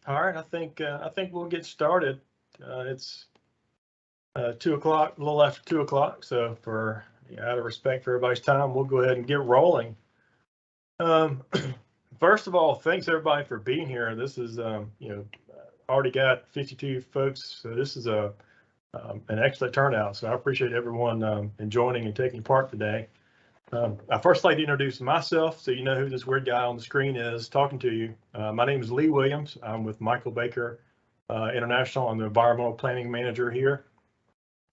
All right, I think we'll get started. It's 2 o'clock, a little after 2 o'clock. So out of respect for everybody's time, we'll go ahead and get rolling. First of all, thanks everybody for being here. This is already got 52 folks, so this is an excellent turnout. So I appreciate everyone joining and taking part today. I first like to introduce myself so you know who this weird guy on the screen is talking to you. My name is Lee Williams. I'm with Michael Baker International. I'm the environmental planning manager here.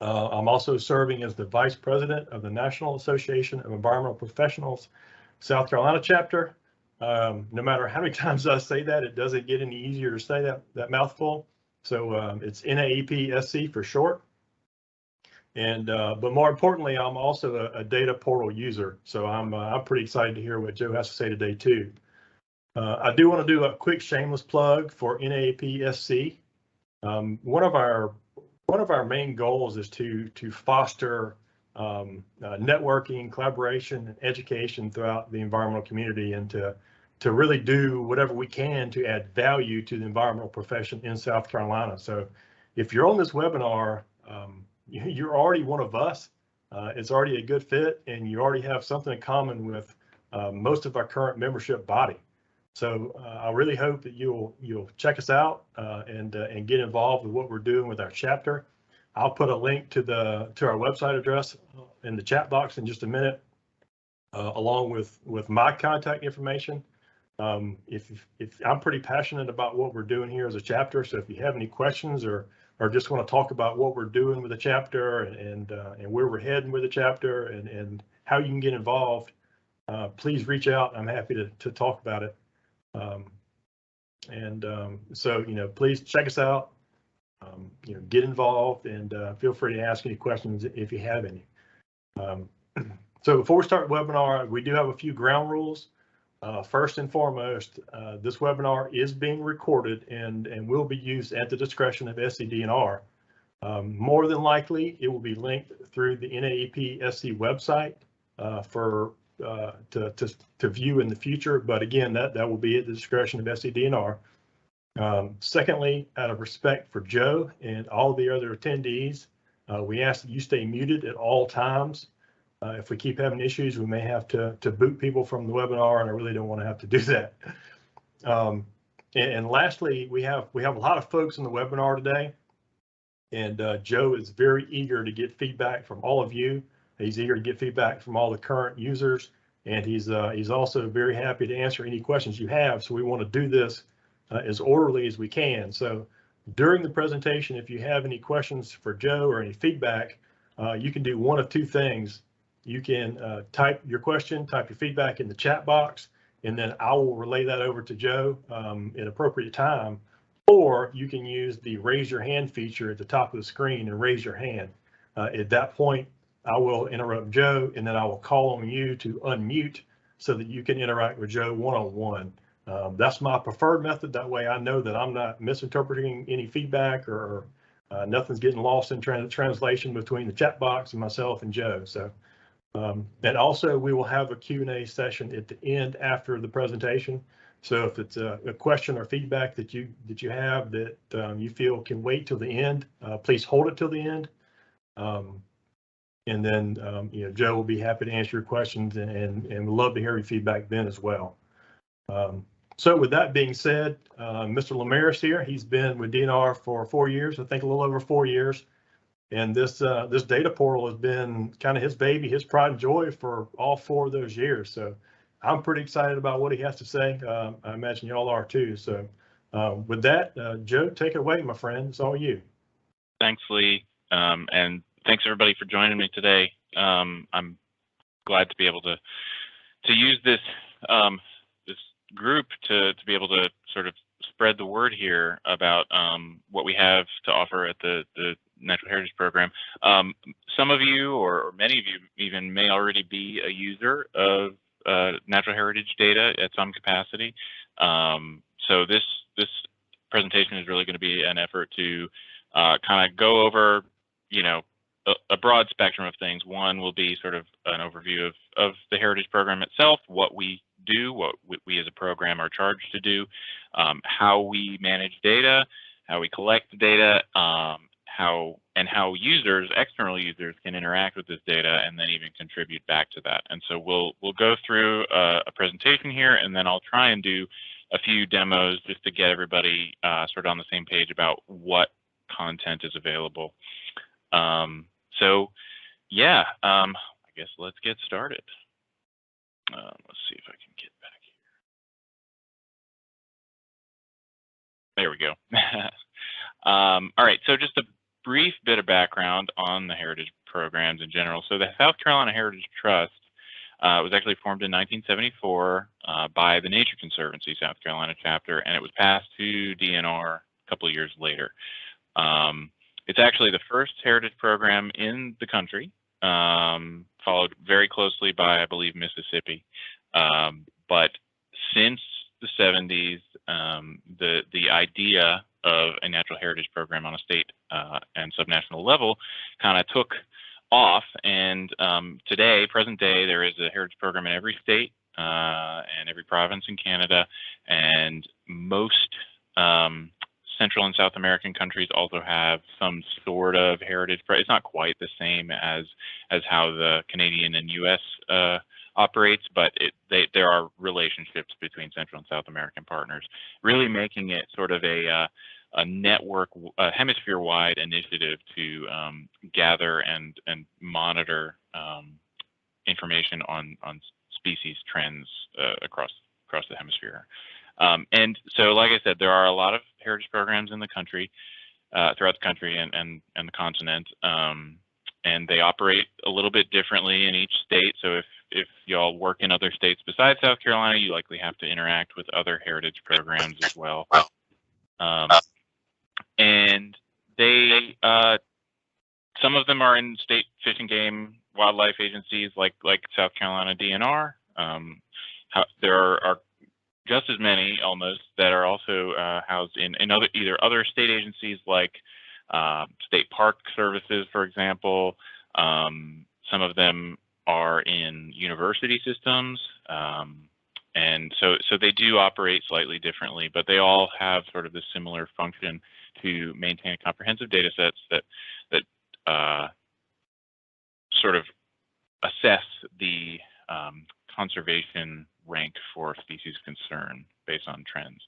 I'm also serving as the vice president of the National Association of Environmental Professionals South Carolina chapter. No matter how many times I say that, it doesn't get any easier to say that mouthful. So it's NAEP-SC for short. And but more importantly, I'm also a data portal user, so I'm pretty excited to hear what Joe has to say today too. I do want to do a quick shameless plug for NAEP-SC. One of our main goals is to foster networking, collaboration, and education throughout the environmental community, and to really do whatever we can to add value to the environmental profession in South Carolina. So if you're on this webinar, you're already one of us. It's already a good fit, and you already have something in common with most of our current membership body. So I really hope that you'll check us out and get involved with what we're doing with our chapter. I'll put a link to our website address in the chat box in just a minute, along with my contact information. If I'm pretty passionate about what we're doing here as a chapter, so if you have any questions or just want to talk about what we're doing with the chapter and where we're heading with the chapter and how you can get involved, please reach out. I'm happy to talk about it. So please check us out. Get involved and feel free to ask any questions if you have any. So before we start the webinar, we do have a few ground rules. First and foremost, this webinar is being recorded and will be used at the discretion of SCDNR. More than likely, it will be linked through the NAEP-SC website to view in the future. But again, that will be at the discretion of SCDNR. Secondly, out of respect for Joe and all the other attendees, we ask that you stay muted at all times. If we keep having issues, we may have to boot people from the webinar, and I really don't want to have to do that. And lastly, we have a lot of folks in the webinar today, and Joe is very eager to get feedback from all of you. He's eager to get feedback from all the current users, and he's also very happy to answer any questions you have. So we want to do this as orderly as we can. So during the presentation, if you have any questions for Joe or any feedback, you can do one of two things. You can type your question, type your feedback in the chat box, and then I will relay that over to Joe at appropriate time. Or you can use the raise your hand feature at the top of the screen and raise your hand. At that point, I will interrupt Joe, and then I will call on you to unmute so that you can interact with Joe one-on-one. That's my preferred method. That way I know that I'm not misinterpreting any feedback or nothing's getting lost in translation between the chat box and myself and Joe. So. And also, we will have a Q&A session at the end after the presentation. So if it's a question or feedback that you have that you feel can wait till the end, please hold it till the end. And then Joe will be happy to answer your questions and we'd love to hear your feedback then as well. So with that being said, Mr. Lemeris here, he's been with DNR for 4 years, I think a little over 4 years. And this data portal has been kind of his baby, his pride and joy for all 4 of those years. So I'm pretty excited about what he has to say. I imagine y'all are too. So with that, Joe, take it away, my friend. It's all you. Thanks, Lee. And thanks everybody for joining me today. I'm glad to be able to use this this group to be able to sort of spread the word here about what we have to offer at the Natural Heritage Program. Some of you, or many of you even, may already be a user of natural heritage data at some capacity. So this presentation is really going to be an effort to kind of go over, a broad spectrum of things. One will be sort of an overview of the Heritage Program itself, what we do, what we as a program are charged to do, how we manage data, how we collect the data, how users, external users, can interact with this data and then even contribute back to that. And so we'll go through a presentation here, and then I'll try and do a few demos just to get everybody sort of on the same page about what content is available. So yeah, I guess let's get started. Let's see if I can get back here. There we go. All right, so just a brief bit of background on the heritage programs in general. So the South Carolina Heritage Trust was actually formed in 1974 by the Nature Conservancy South Carolina chapter, and it was passed to DNR a couple of years later. It's actually the first heritage program in the country, followed very closely by, I believe, Mississippi. But since the 70s, the idea of a natural heritage program on a state and subnational level kind of took off, and today, present day, there is a heritage program in every state and every province in Canada, and most Central and South American countries also have some sort of heritage. It's not quite the same as how the Canadian and U.S. Operates, but there are relationships between Central and South American partners, really making it sort of a network, a hemisphere-wide initiative to gather and monitor information on species trends across the hemisphere. And so, like I said, there are a lot of heritage programs in the country, throughout the country and the continent, and they operate a little bit differently in each state. So if y'all work in other states besides South Carolina, you likely have to interact with other heritage programs as well. And they, some of them are in state fish and game wildlife agencies like South Carolina DNR. There are just as many almost that are also housed in either other state agencies like state park services, for example. Some of them are in university systems, and so they do operate slightly differently, but they all have sort of this similar function to maintain comprehensive data sets that sort of assess the conservation rank for species of concern based on trends.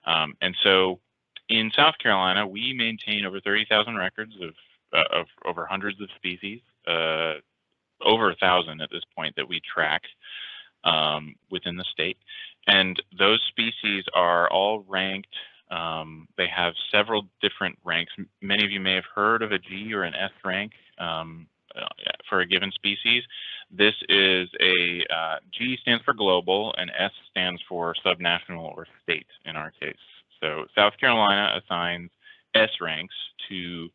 And so in South Carolina, we maintain over 30,000 records of over hundreds of species, over 1,000 at this point that we track within the state. And those species are all ranked. They have several different ranks. Many of you may have heard of a G or an S rank for a given species. This is a G stands for global, and S stands for subnational or state in our case. So South Carolina assigns S ranks to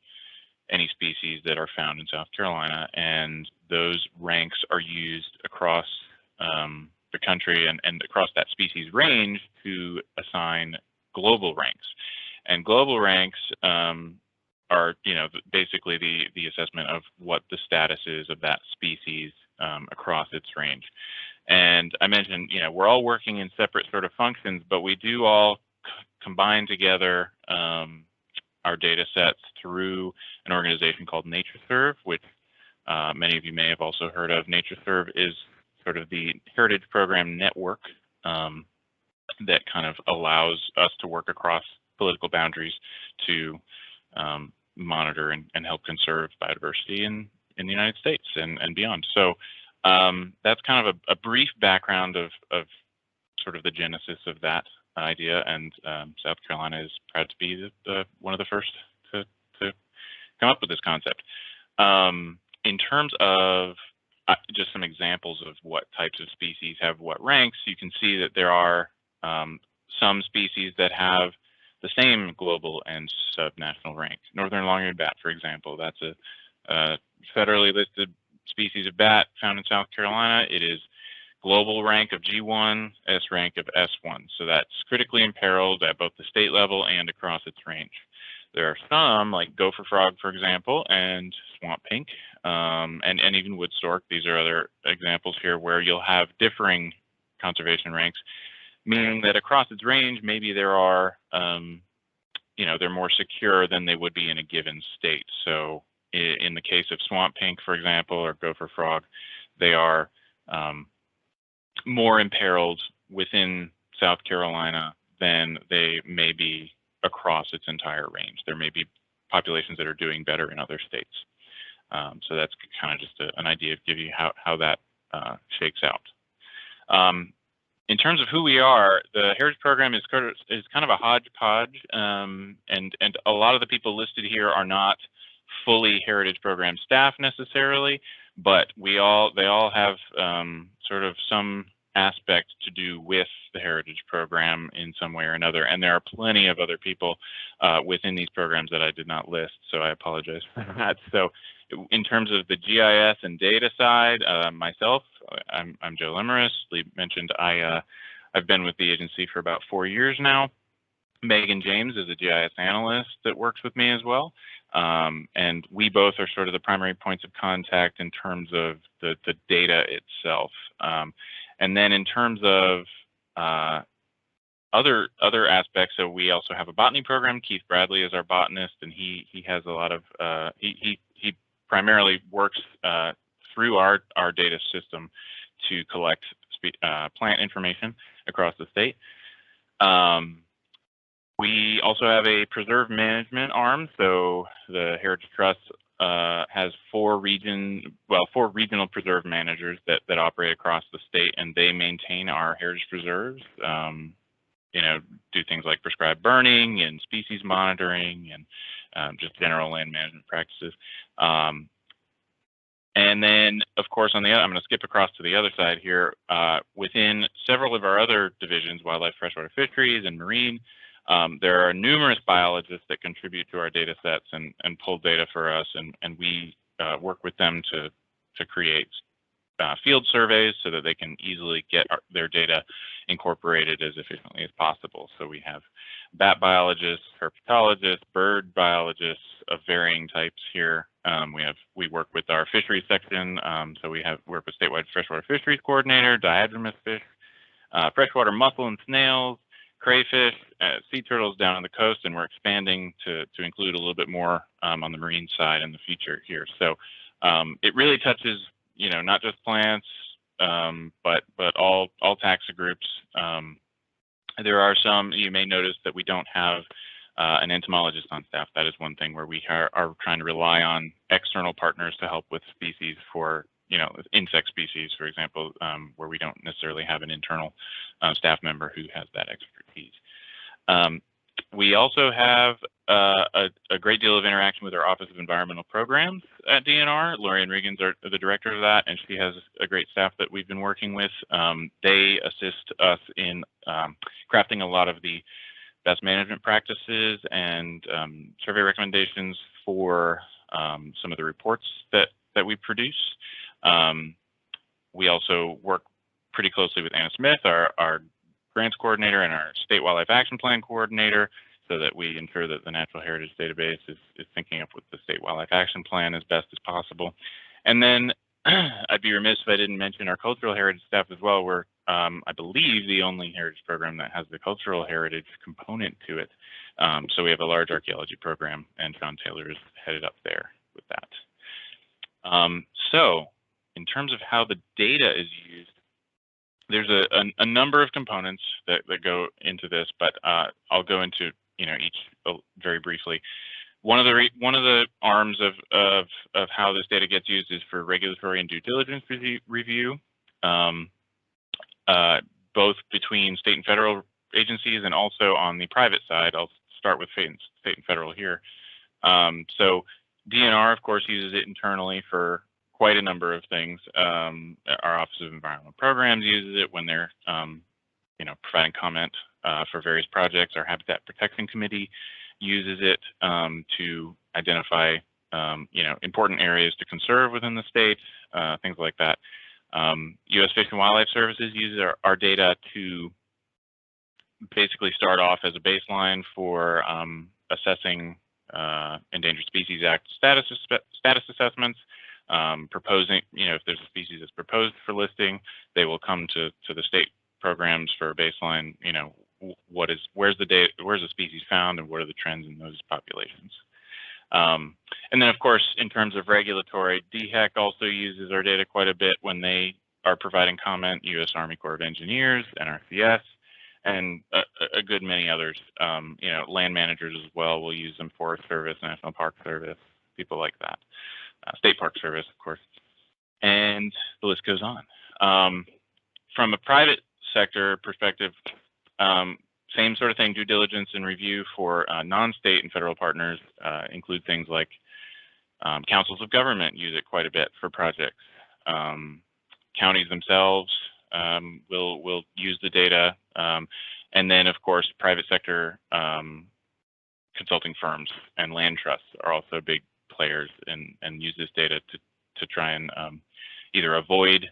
any species that are found in South Carolina, and those ranks are used across the country and across that species range to assign global ranks. And global ranks are, basically the assessment of what the status is of that species across its range. And I mentioned, we're all working in separate sort of functions, but we do all combine together our data sets through an organization called NatureServe, which many of you may have also heard of. NatureServe is sort of the heritage program network that kind of allows us to work across political boundaries to monitor and help conserve biodiversity in the United States and beyond. So that's kind of a brief background of sort of the genesis of that idea, and South Carolina is proud to be one of the first to come up with this concept. In terms of just some examples of what types of species have what ranks, you can see that there are some species that have the same global and subnational rank. Northern long-eared bat, for example, that's a federally listed species of bat found in South Carolina. It is global rank of G1, S rank of S1. So that's critically imperiled at both the state level and across its range. There are some, like gopher frog, for example, and swamp pink, and even wood stork. These are other examples here where you'll have differing conservation ranks, meaning that across its range, maybe there are, they're more secure than they would be in a given state. So in the case of swamp pink, for example, or gopher frog, they are more imperiled within South Carolina than they may be across its entire range. There may be populations that are doing better in other states. So that's kind of just an idea to give you how that shakes out. In terms of who we are, the Heritage Program is kind of a hodgepodge, and a lot of the people listed here are not fully Heritage Program staff necessarily, but they all have sort of some aspect to do with the Heritage Program in some way or another, and there are plenty of other people within these programs that I did not list, so I apologize for that. So in terms of the GIS and data side, myself, I'm Joe Lemeris. Lee mentioned I've been with the agency for about 4 years now. Megan James is a GIS analyst that works with me as well. And we both are sort of the primary points of contact in terms of the data itself. And then in terms of other aspects, so we also have a botany program. Keith Bradley is our botanist, and he has a lot of, he primarily works through our data system to collect plant information across the state. We also have a preserve management arm. So the Heritage Trust has four regional preserve managers that operate across the state, and they maintain our heritage preserves. Do things like prescribed burning and species monitoring and just general land management practices. And then, of course, I'm going to skip across to the other side here. Within several of our other divisions, wildlife, freshwater fisheries, and marine, there are numerous biologists that contribute to our data sets and pull data for us, and we work with them to create field surveys so that they can easily get their data incorporated as efficiently as possible. So we have bat biologists, herpetologists, bird biologists of varying types here. We work with our fisheries section, so we work with statewide freshwater fisheries coordinator, diadromous fish, freshwater mussel and snails, crayfish, sea turtles down on the coast, and we're expanding to include a little bit more on the marine side in the future here. So it really touches, not just plants, but all taxa groups. There are some, you may notice that we don't have an entomologist on staff. That is one thing where we are trying to rely on external partners to help with species for, insect species, for example, where we don't necessarily have an internal staff member who has that expertise. We also have a great deal of interaction with our Office of Environmental Programs at DNR. Lori Regan's the director of that, and she has a great staff that we've been working with. They assist us in crafting a lot of the best management practices and survey recommendations for some of the reports that we produce. We also work pretty closely with Anna Smith, our grants coordinator, and our state wildlife action plan coordinator, so that we ensure that the natural heritage database is syncing up with the state wildlife action plan as best as possible. And then I'd be remiss if I didn't mention our cultural heritage staff as well. We're, I believe, the only heritage program that has the cultural heritage component to it. So we have a large archaeology program, and John Taylor is headed up there with that. So in terms of how the data is used, there's a number of components that go into this, but I'll go into each very briefly. One of the arms of how this data gets used is for regulatory and due diligence review, both between state and federal agencies and also on the private side. I'll start with state and federal here. So DNR, of course, uses it internally for quite a number of things. Our Office of Environmental Programs uses it when they're, providing comment for various projects. Our Habitat Protection Committee uses it to identify, important areas to conserve within the state, things like that. U.S. Fish and Wildlife Services uses our data to basically start off as a baseline for assessing Endangered Species Act status assessments. Proposing, if there's a species that's proposed for listing, they will come to the state programs for baseline, where's the species found, and what are the trends in those populations. And then, of course, in terms of regulatory, DHEC also uses our data quite a bit when they are providing comment, U.S. Army Corps of Engineers, NRCS, and a good many others. Land managers as well will use them, Forest Service, National Park Service, people like that. State Park Service, of course, and the list goes on. From a private sector perspective, same sort of thing, due diligence and review for non-state and federal partners include things like councils of government use it quite a bit for projects. Counties themselves will use the data. And then, of course, private sector consulting firms and land trusts are also big players and use this data to try and either avoid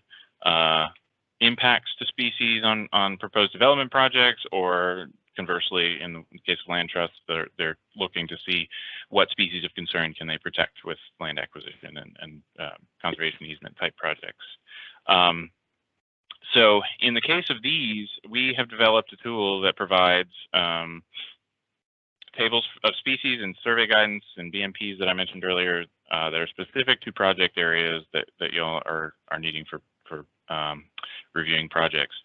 impacts to species on proposed development projects, or conversely, in the case of land trusts, they're looking to see what species of concern can they protect with land acquisition and conservation easement type projects. So in the case of these, we have developed a tool that provides tables of species and survey guidance and BMPs that I mentioned earlier that are specific to project areas that y'all are needing for reviewing projects.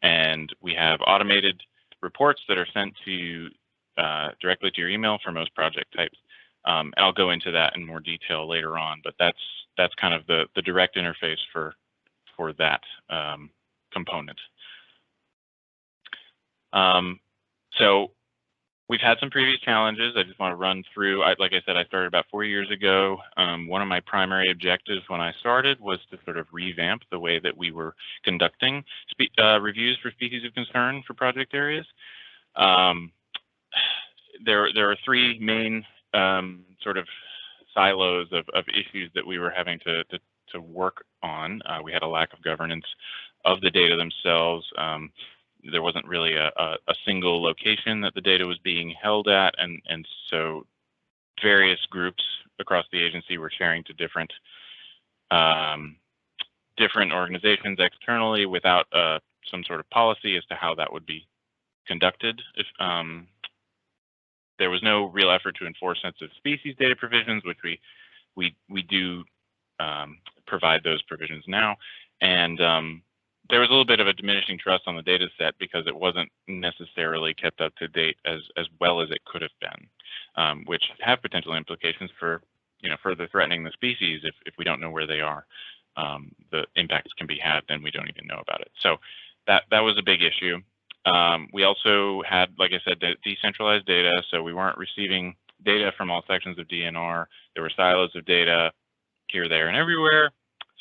And we have automated reports that are sent to directly to your email for most project types. And I'll go into that in more detail later on, but that's kind of the direct interface for that component. So we've had some previous challenges. I just want to run through. Like I said, I started about 4 years ago. One of my primary objectives when I started was to sort of revamp the way that we were conducting reviews for species of concern for project areas. There are three main sort of silos of issues that we were having to work on. We had a lack of governance of the data themselves. There wasn't really a single location that the data was being held at, and so various groups across the agency were sharing to different organizations externally without some sort of policy as to how that would be conducted. If there was no real effort to enforce sensitive species data provisions, which we do provide those provisions now, and there was a little bit of a diminishing trust on the data set because it wasn't necessarily kept up to date as well as it could have been, which have potential implications for further threatening the species if we don't know where they are. The impacts can be had and we don't even know about it. So that was a big issue. We also had, like I said, decentralized data, so we weren't receiving data from all sections of DNR. There were silos of data here, there, and everywhere,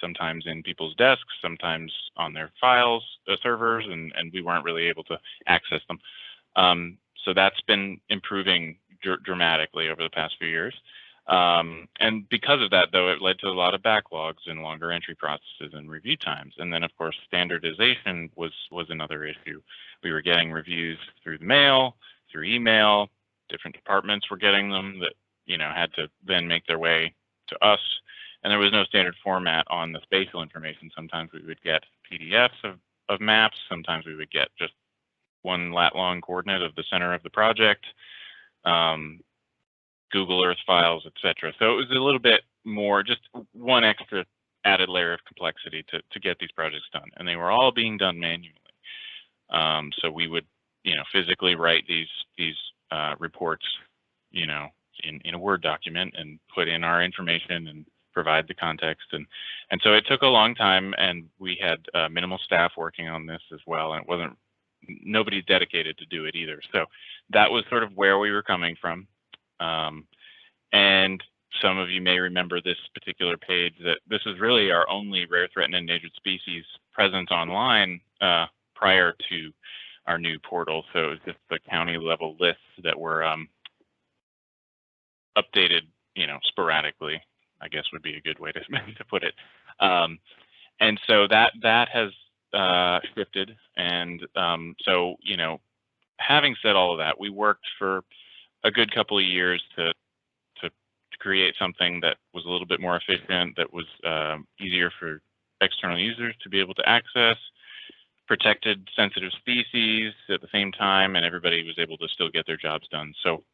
sometimes in people's desks, sometimes on their files, servers, and we weren't really able to access them. So that's been improving dramatically over the past few years. And because of that, though, it led to a lot of backlogs and longer entry processes and review times. And then, of course, standardization was another issue. We were getting reviews through the mail, through email. Different departments were getting them that had to then make their way to us. And there was no standard format on the spatial information. Sometimes we would get PDFs of maps. Sometimes we would get just one lat-long coordinate of the center of the project, Google Earth files, etc. So it was a little bit more, just one extra added layer of complexity to get these projects done. And they were all being done manually. So we would, physically write these reports, in a Word document and put in our information and provide the context. And so it took a long time, and we had minimal staff working on this as well. And it wasn't, nobody's dedicated to do it either. So that was sort of where we were coming from. And some of you may remember this particular page, that this is really our only rare, threatened, and endangered species presence online prior to our new portal. So it was just the county level lists that were updated, sporadically, I guess would be a good way to put it. And so that has shifted. And so, having said all of that, we worked for a good couple of years to create something that was a little bit more efficient, that was easier for external users to be able to access. protected sensitive species at the same time, and everybody was able to still get their jobs done. So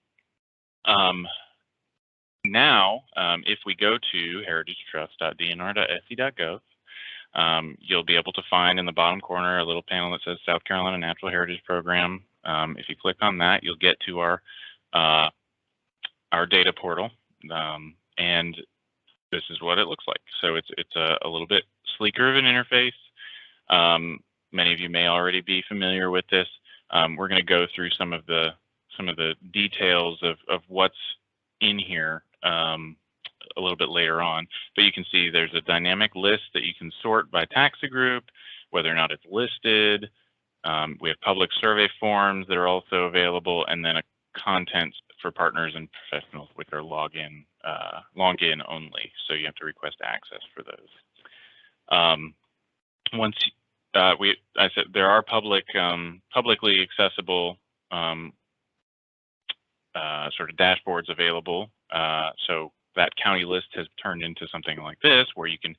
now, if we go to heritagetrust.dnr.sc.gov, you'll be able to find in the bottom corner a little panel that says South Carolina Natural Heritage Program. If you click on that, you'll get to our data portal, and this is what it looks like. So it's a little bit sleeker of an interface. Many of you may already be familiar with this. We're going to go through some of the details of what's in here a little bit later on, but you can see there's a dynamic list that you can sort by taxa group, whether or not it's listed. We have public survey forms that are also available, and then a content for partners and professionals, which are login only. So you have to request access for those. I said there are publicly accessible sort of dashboards available. So that county list has turned into something like this, where you can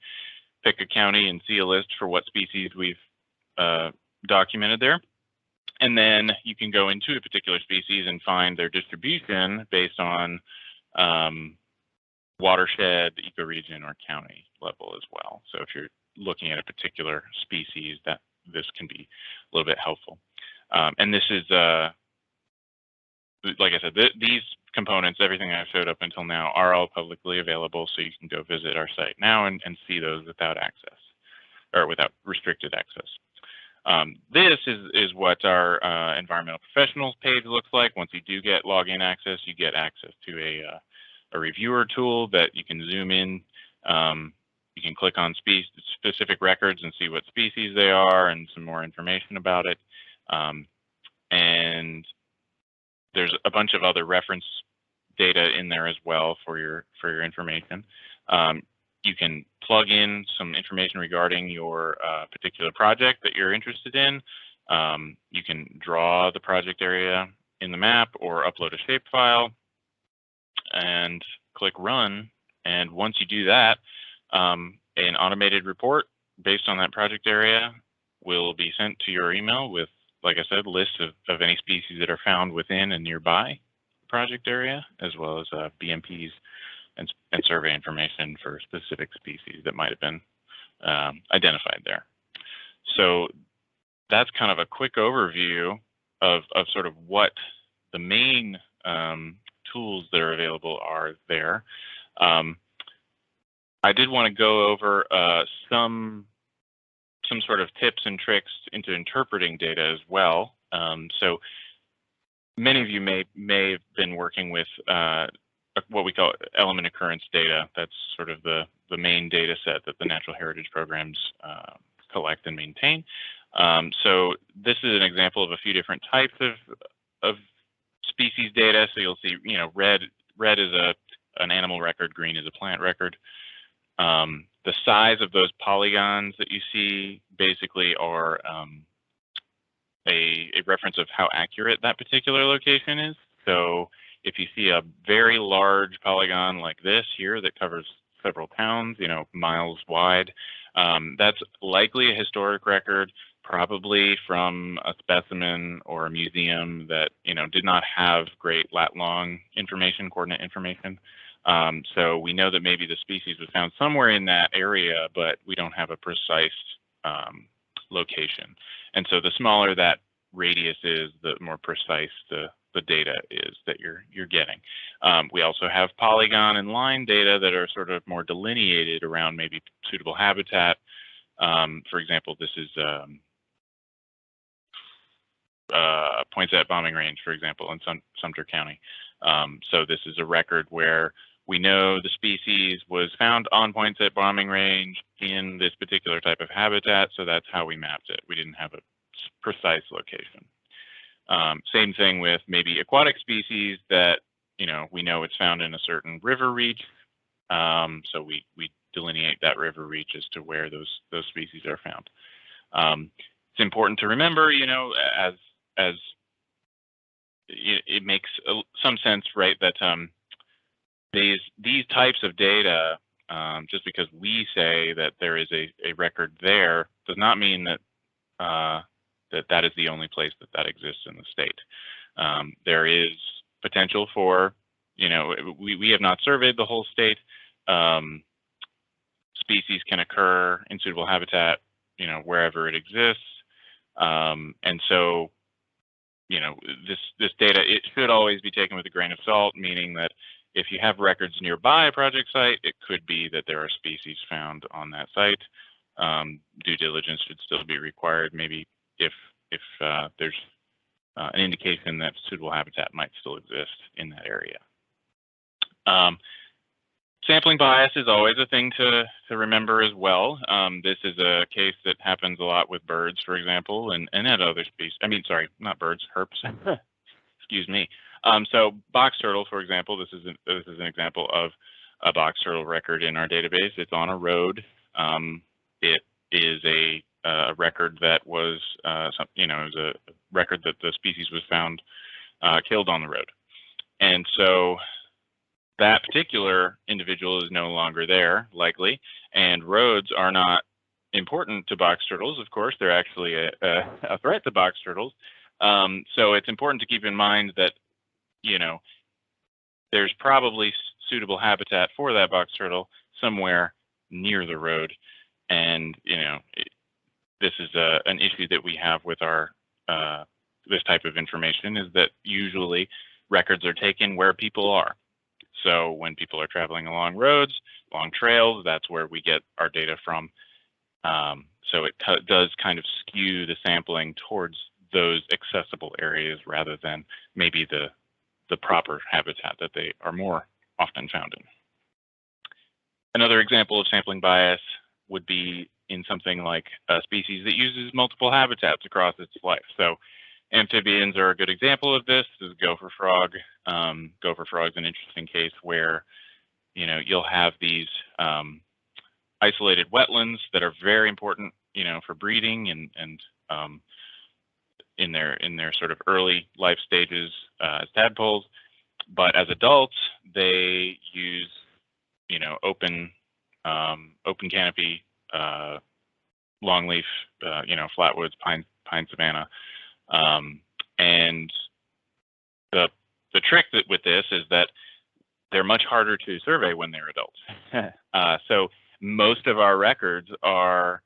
pick a county and see a list for what species we've documented there. And then you can go into a particular species and find their distribution based on watershed, ecoregion, or county level as well. So if you're looking at a particular species, that this can be a little bit helpful. And this is, like I said, these components, everything I've showed up until now, are all publicly available, so you can go visit our site now and see those without access, or without restricted access. This is what our environmental professionals page looks like. Once you do get login access, you get access to a reviewer tool that you can zoom in. You can click on specific records and see what species they are and some more information about it. And there's a bunch of other reference data in there as well for your information. You can plug in some information regarding your particular project that you're interested in. You can draw the project area in the map or upload a shapefile and click run. And once you do that, an automated report based on that project area will be sent to your email with, like I said, lists of any species that are found within and nearby the project area, as well as BMPs and survey information for specific species that might have been identified there. So that's kind of a quick overview of sort of what the main tools that are available are there. I did want to go over some sort of tips and tricks into interpreting data as well. So many of you may have been working with what we call element occurrence data. That's sort of the main data set that the natural heritage programs collect and maintain. So this is an example of a few different types of species data. So you'll see, red is an animal record, green is a plant record. The size of those polygons that you see basically are a reference of how accurate that particular location is. So if you see a very large polygon like this here that covers several towns, miles wide, that's likely a historic record, probably from a specimen or a museum that did not have great lat-long information, coordinate information. So we know that maybe the species was found somewhere in that area, but we don't have a precise location. And so the smaller that radius is, the more precise the data is that you're getting. We also have polygon and line data that are sort of more delineated around maybe suitable habitat. For example, this is Poinsett Bombing Range, for example, in Sumter County. So this is a record where we know the species was found on Poinsett Bombing Range in this particular type of habitat, so that's how we mapped it. We didn't have a precise location. Same thing with maybe aquatic species that we know it's found in a certain river reach, so we delineate that river reach as to where those species are found. It's important to remember, as it makes some sense, right, that these types of data, just because we say that there is a record there, does not mean that that is the only place that exists in the state. There is potential for, we have not surveyed the whole state. Species can occur in suitable habitat, wherever it exists. And so, this data, it should always be taken with a grain of salt, meaning that if you have records nearby a project site, it could be that there are species found on that site. Due diligence should still be required, maybe if there's an indication that suitable habitat might still exist in that area. Sampling bias is always a thing to remember as well. This is a case that happens a lot with birds, for example, and at other species. I mean, sorry, not birds, herps. Excuse me. So box turtle, for example, this is an example of a box turtle record in our database. It's on a road. It is a record that was, it was a record that the species was found killed on the road, and so that particular individual is no longer there, likely, and roads are not important to box turtles. Of course, they're actually a threat to box turtles. So it's important to keep in mind that, there's probably suitable habitat for that box turtle somewhere near the road. And, this is an issue that we have with our this type of information, is that usually records are taken where people are. So when people are traveling along roads, along trails, that's where we get our data from. So it does kind of skew the sampling towards those accessible areas rather than maybe the proper habitat that they are more often found in. Another example of sampling bias would be in something like a species that uses multiple habitats across its life. So amphibians are a good example of this. This is gopher frog. Gopher frog is an interesting case where, you'll have these isolated wetlands that are very important, for breeding and in their sort of early life stages as tadpoles. But as adults, they use, open canopy, longleaf, flatwoods, pine savanna. And the trick with this is that they're much harder to survey when they're adults. So most of our records are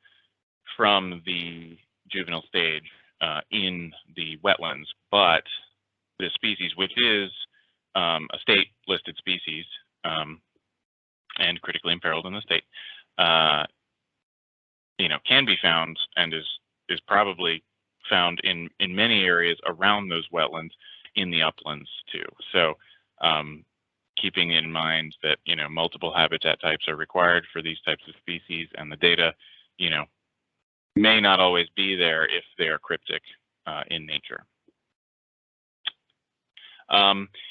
from the juvenile stage in the wetlands, but the species, which is a state listed species and critically imperiled in the state, can be found and is probably found in many areas around those wetlands in the uplands too. So keeping in mind that, multiple habitat types are required for these types of species, and the data, may not always be there if they are cryptic in nature.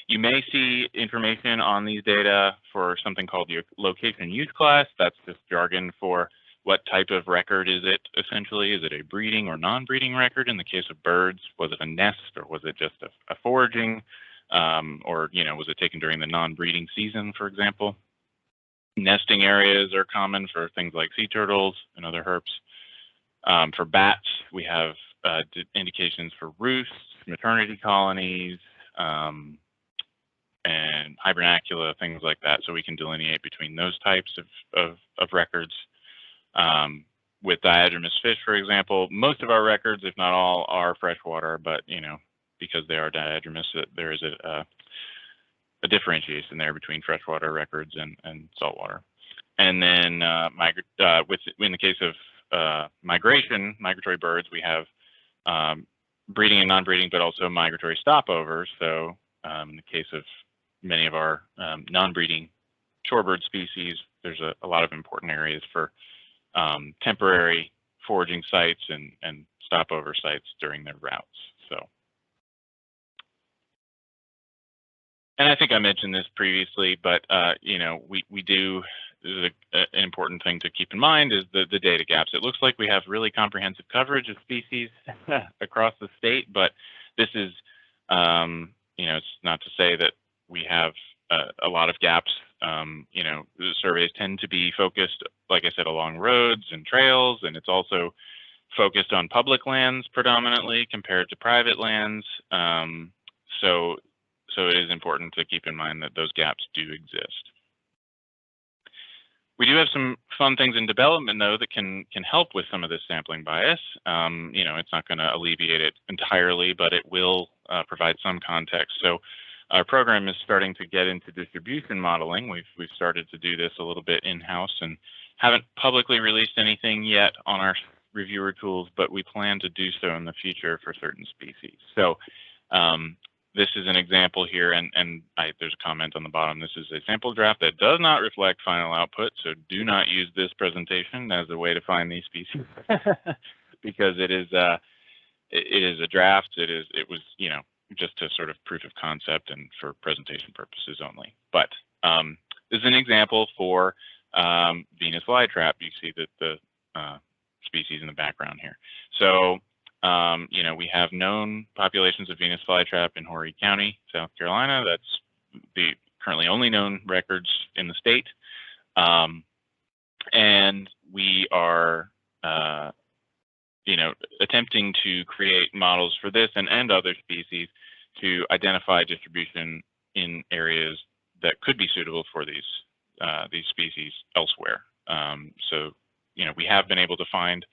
You may see information on these data for something called your location use class. That's just jargon for what type of record is it, essentially. Is it a breeding or non-breeding record? In the case of birds, was it a nest or was it just a foraging? Or, was it taken during the non-breeding season, for example? Nesting areas are common for things like sea turtles and other herps. For bats, we have indications for roosts, maternity colonies, and hibernacula, things like that, so we can delineate between those types of records. With diadromous fish, for example, most of our records, if not all, are freshwater, but because they are diadromous, there is a differentiation there between freshwater records and saltwater. And then in the case of migratory birds, we have breeding and non-breeding, but also migratory stopovers. So in the case of many of our non-breeding shorebird species, there's a lot of important areas for temporary foraging sites and stopover sites during their routes. So, and I think I mentioned this previously, but we do. This is an important thing to keep in mind is the data gaps. It looks like we have really comprehensive coverage of species across the state, but this is, it's not to say that we have a lot of gaps. The surveys tend to be focused, like I said, along roads and trails, and it's also focused on public lands predominantly compared to private lands. So it is important to keep in mind that those gaps do exist. We do have some fun things in development, though, that can help with some of this sampling bias. You know, it's not going to alleviate it entirely, but it will provide some context. So our program is starting to get into distribution modeling. We've started to do this a little bit in-house and haven't publicly released anything yet on our reviewer tools, but we plan to do so in the future for certain species. So this is an example here, and there's a comment on the bottom. This is a sample draft that does not reflect final output, so do not use this presentation as a way to find these species because it is a draft. It was, you know, just a sort of proof of concept and for presentation purposes only. But this is an example for Venus flytrap. You see that the species in the background here. So you know, we have known populations of Venus flytrap in Horry County, South Carolina. That's the currently only known records in the state. And we are, you know, attempting to create models for this and other species to identify distribution in areas that could be suitable for these species elsewhere. So, you know, we have been able to find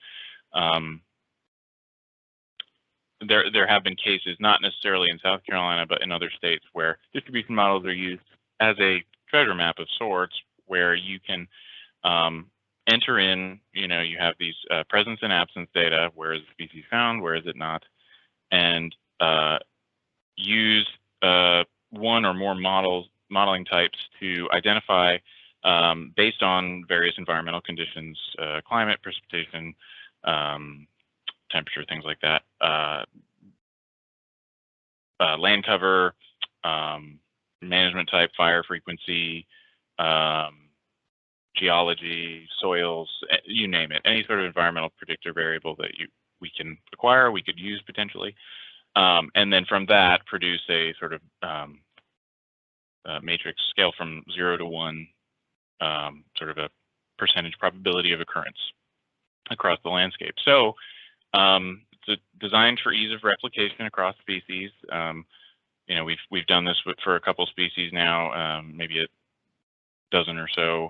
there have been cases, not necessarily in South Carolina, but in other states where distribution models are used as a treasure map of sorts, where you can enter in, you know, you have these presence and absence data, where is the species found, where is it not, and use one or more modeling types to identify, based on various environmental conditions, climate, precipitation, temperature, things like that, land cover, management type, fire frequency, geology, soils, you name it, any sort of environmental predictor variable that we can acquire, we could use potentially, and then from that produce a sort of matrix scale from 0 to 1, sort of a percentage probability of occurrence across the landscape. So it's designed for ease of replication across species. You know, we've done this for a couple species now, maybe a dozen or so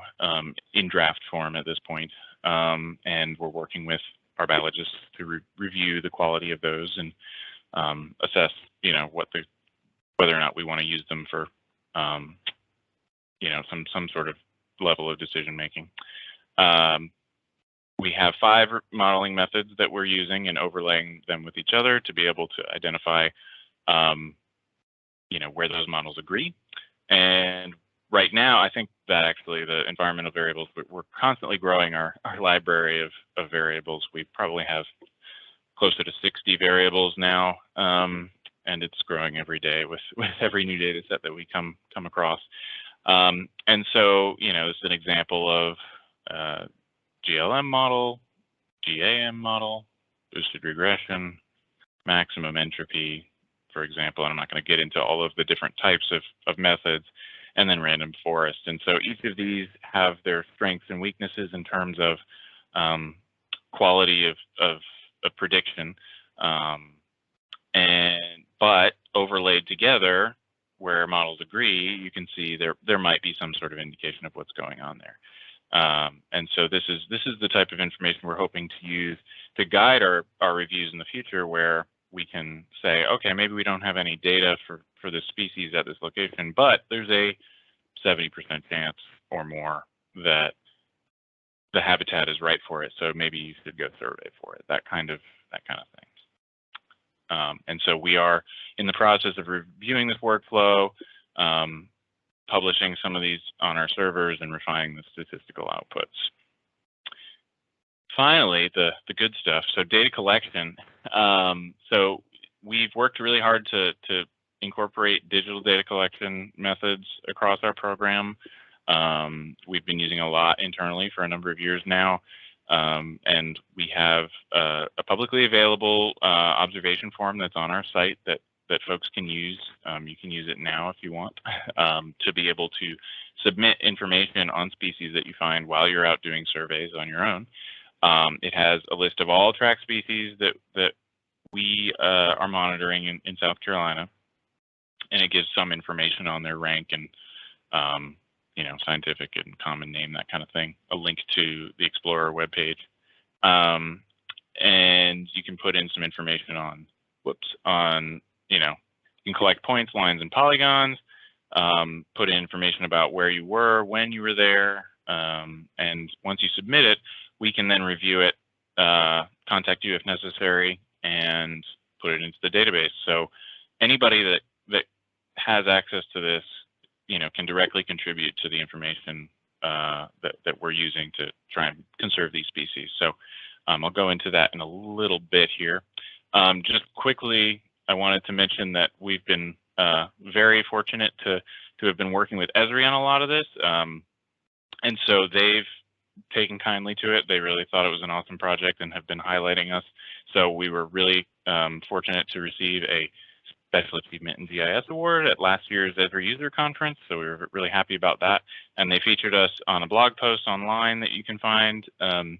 in draft form at this point, and we're working with our biologists to review the quality of those and assess, you know, whether or not we want to use them for, you know, some sort of level of decision making. We have 5 modeling methods that we're using and overlaying them with each other to be able to identify, you know, where those models agree. And right now, I think that actually the environmental variables, we're constantly growing our library of variables. We probably have closer to 60 variables now, and it's growing every day with every new data set that we come across. And so, you know, this is an example of GLM model, GAM model, boosted regression, maximum entropy, for example, and I'm not going to get into all of the different types of methods, and then random forest. And so each of these have their strengths and weaknesses in terms of quality of prediction, but overlaid together, where models agree, you can see there might be some sort of indication of what's going on there. And so this is the type of information we're hoping to use to guide our reviews in the future, where we can say, okay, maybe we don't have any data for this species at this location, but there's a 70% chance or more that the habitat is right for it. So maybe you should go survey for it. That kind of thing. And so we are in the process of reviewing this workflow, publishing some of these on our servers, and refining the statistical outputs. Finally, the good stuff. So data collection. So we've worked really hard to incorporate digital data collection methods across our program. We've been using a lot internally for a number of years now. And we have a publicly available observation form that's on our site that folks can use. You can use it now if you want, to be able to submit information on species that you find while you're out doing surveys on your own. It has a list of all track species that we are monitoring in South Carolina, and it gives some information on their rank and scientific and common name, that kind of thing. A link to the Explorer webpage, and you can put in some information on you can collect points, lines, and polygons. Put in information about where you were, when you were there, and once you submit it, we can then review it, contact you if necessary, and put it into the database. So anybody that has access to this, can directly contribute to the information that we're using to try and conserve these species. So I'll go into that in a little bit here. Just quickly, I wanted to mention that we've been very fortunate to have been working with Esri on a lot of this. And so they've taken kindly to it. They really thought it was an awesome project and have been highlighting us. So we were really fortunate to receive a Special Achievement in GIS Award at last year's Esri User Conference. So we were really happy about that. And they featured us on a blog post online that you can find on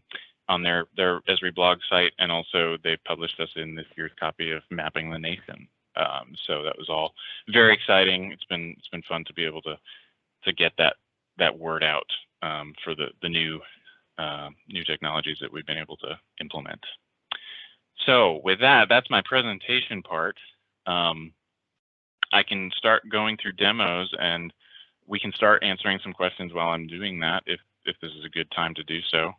their Esri blog site. And also they published us in this year's copy of Mapping the Nation. So that was all very exciting. It's been fun to be able to get that word out for the new technologies that we've been able to implement. So with that, that's my presentation part. I can start going through demos, and we can start answering some questions while I'm doing that, if this is a good time to do so.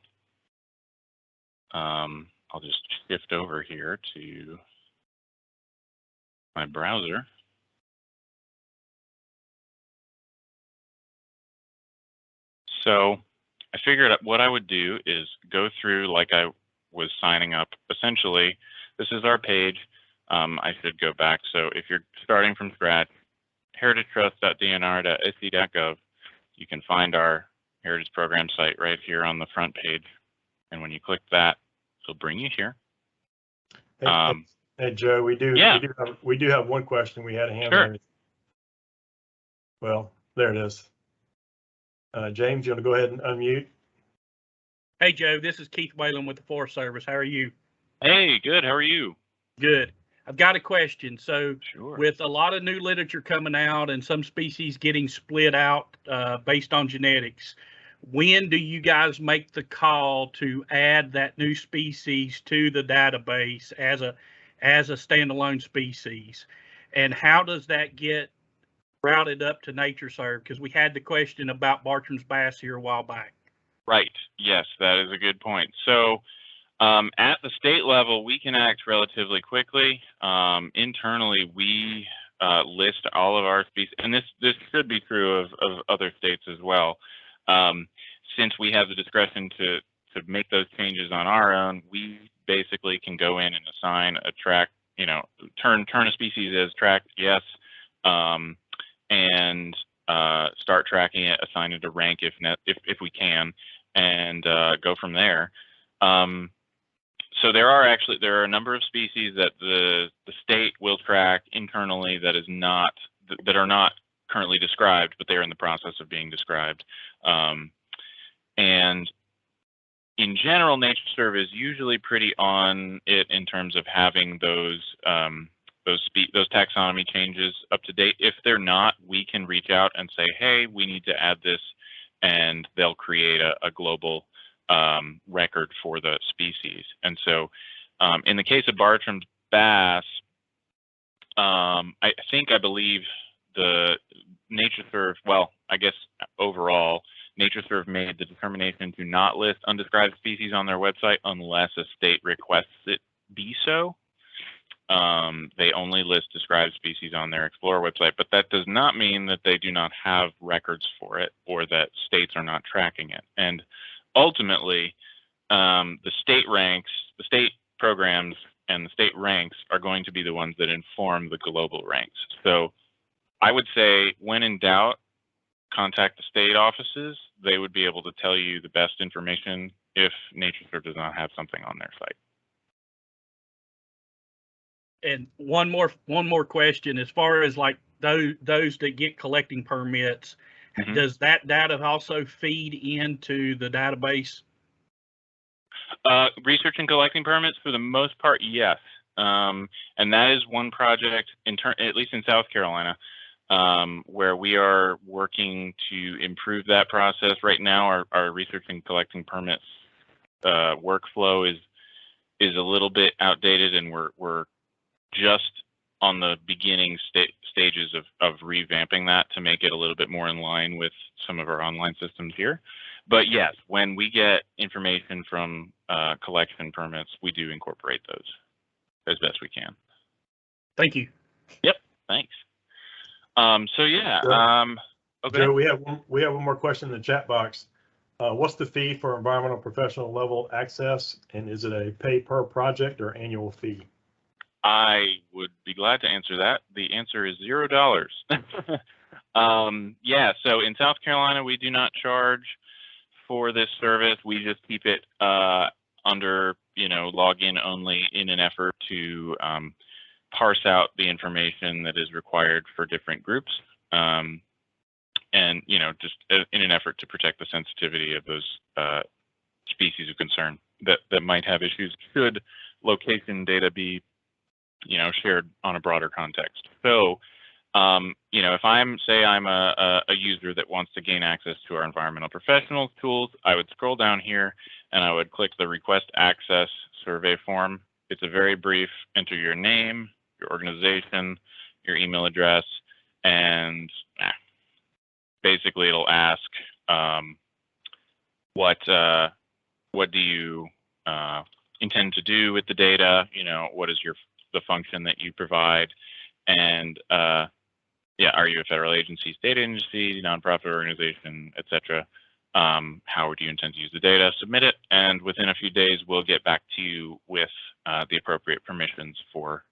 I'll just shift over here to my browser. So I figured what I would do is go through like I was signing up. Essentially, this is our page. I should go back. So if you're starting from scratch, heritagetrust.dnr.sc.gov, you can find our Heritage Program site right here on the front page. And when you click that, it'll bring you here. Hey Joe, we do have one question. We had a hand raised. Well, there it is. James, you want to go ahead and unmute? Hey Joe, this is Keith Whalen with the Forest Service. How are you? Hey, good. How are you? Good. I've got a question. So Sure. With a lot of new literature coming out and some species getting split out based on genetics, when do you guys make the call to add that new species to the database as a standalone species? And how does that get routed up to NatureServe? Because we had the question about Bartram's bass here a while back. Right. Yes, that is a good point. So at the state level, we can act relatively quickly. Internally, we list all of our species, and this should be true of other states as well. Since we have the discretion to make those changes on our own, we basically can go in and assign a track, turn a species as tracked yes, and start tracking it, assign it a rank if we can, and go from there. So there are a number of species that the state will track internally that are not currently described, but they're in the process of being described. And in general, NatureServe is usually pretty on it in terms of having those taxonomy changes up to date. If they're not, we can reach out and say, hey, we need to add this, and they'll create a global record for the species. And so in the case of Bartram's bass, I believe the NatureServe, well, I guess overall, NatureServe made the determination to not list undescribed species on their website unless a state requests it be so. They only list described species on their Explorer website, but that does not mean that they do not have records for it or that states are not tracking it. And ultimately, the state programs and the state ranks are going to be the ones that inform the global ranks. So I would say when in doubt, contact the state offices. They would be able to tell you the best information if NatureServe does not have something on their site. And one more question, as far as like those that get collecting permits, does that data also feed into the database? Research and collecting permits, for the most part, yes. And that is one project, at least in South Carolina, where we are working to improve that process. Right now, our research and collecting permits workflow is a little bit outdated, and we're just on the beginning stages of revamping that to make it a little bit more in line with some of our online systems here. But yes, when we get information from collection permits, we do incorporate those as best we can. Thank you. Yep, thanks. So yeah, okay. Joe, we have one more question in the chat box. What's the fee for environmental professional level access, and is it a pay per project or annual fee? I would be glad to answer that. The answer is $0. Yeah, so in South Carolina, we do not charge for this service. We just keep it under, login only in an effort to parse out the information that is required for different groups. And, just in an effort to protect the sensitivity of those species of concern that might have issues should location data be shared on a broader context. So, if I'm a user that wants to gain access to our environmental professionals tools, I would scroll down here and I would click the request access survey form. It's a very brief, enter your name, your organization, your email address, and basically it'll ask, what do you intend to do with the data? What is the function that you provide, and are you a federal agency, state agency, nonprofit organization, etc.? How do you intend to use the data? Submit it, and within a few days, we'll get back to you with the appropriate permissions for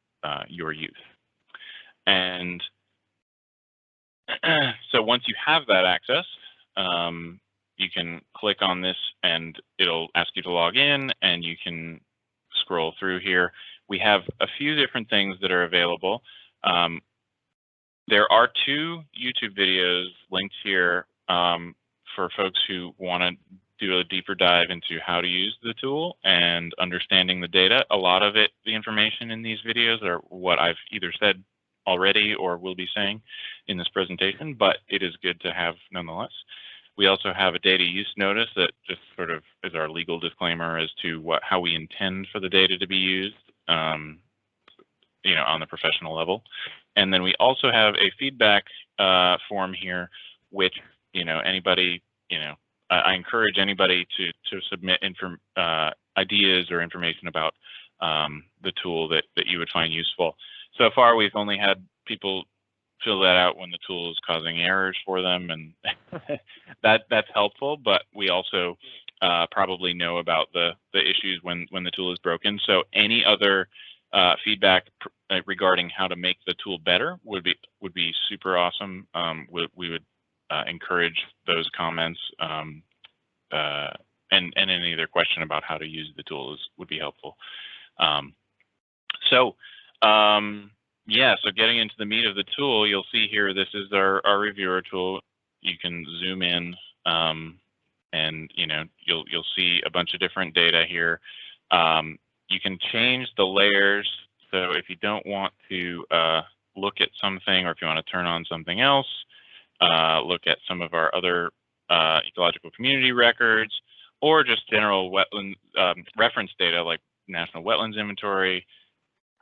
your use. And so once you have that access, you can click on this and it'll ask you to log in, and you can scroll through here. We have a few different things that are available. There are 2 YouTube videos linked here for folks who want to do a deeper dive into how to use the tool and understanding the data. A lot of the information in these videos are what I've either said already or will be saying in this presentation, but it is good to have nonetheless. We also have a data use notice that just sort of is our legal disclaimer as to how we intend for the data to be used, on the professional level. And then we also have a feedback form here, which, anybody, I encourage anybody to submit ideas or information about the tool that you would find useful. So far, we've only had people fill that out when the tool is causing errors for them, and that's helpful. But we also probably know about the issues when the tool is broken. So any other feedback regarding how to make the tool better would be super awesome. We would encourage those comments, and any other question about how to use the tool would be helpful. So getting into the meat of the tool, you'll see here, this is our reviewer tool. You can zoom in, and you'll see a bunch of different data here. You can change the layers. So if you don't want to look at something, or if you want to turn on something else, look at some of our other ecological community records, or just general wetland reference data like National Wetlands Inventory,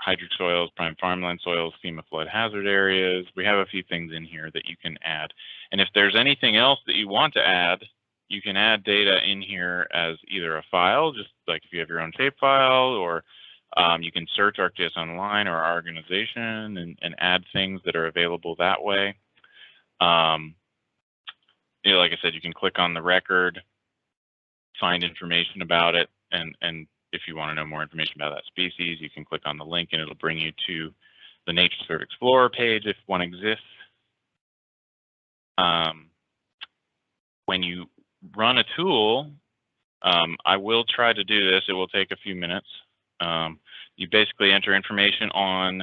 hydric soils, prime farmland soils, FEMA flood hazard areas. We have a few things in here that you can add. And if there's anything else that you want to add, you can add data in here as either a file, just like if you have your own shapefile, or you can search ArcGIS Online or our organization and add things that are available that way. Like I said, you can click on the record, find information about it, and if you want to know more information about that species, you can click on the link and it'll bring you to the NatureServe Explorer page if one exists. When you run a tool, I will try to do this. It will take a few minutes. You basically enter information on,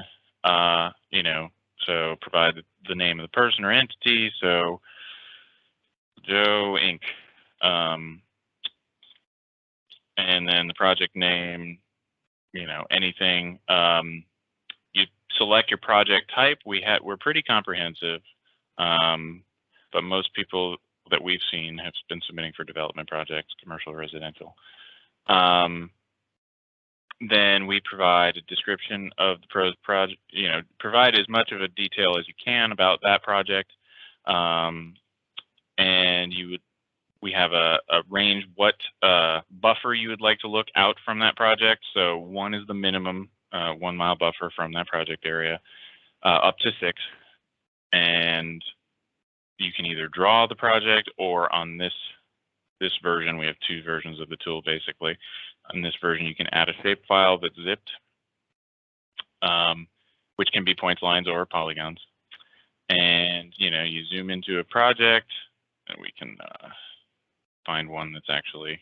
so provide the name of the person or entity. So Joe Inc. and then the project name, anything. You select your project type. We're pretty comprehensive, but most people that we've seen have been submitting for development projects, commercial, residential. Then we provide a description of the project, provide as much of a detail as you can about that project. And we have a range what buffer you would like to look out from that project. So 1 is the minimum 1 mile buffer from that project area, up to 6. And you can either draw the project, or on this version, we have 2 versions of the tool basically. On this version, you can add a shape file that's zipped, which can be points, lines, or polygons. And you zoom into a project, and we can find one that's actually